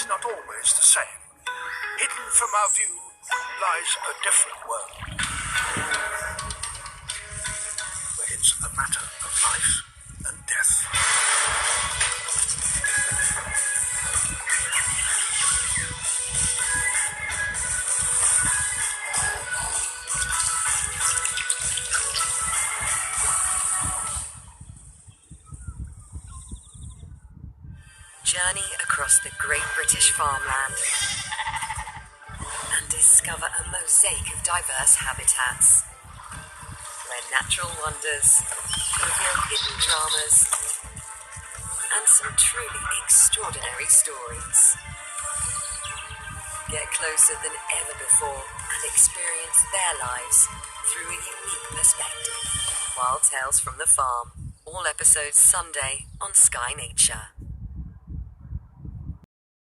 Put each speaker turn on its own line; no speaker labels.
is not always the same. Hidden from our view lies a different world, where it's a matter of life and death.
Journey across the Great British Farmland and discover a mosaic of diverse habitats where natural wonders reveal hidden dramas and some truly extraordinary stories. Get closer than ever before and experience their lives through a unique perspective. Wild Tales from the Farm. All episodes Sunday on Sky Nature.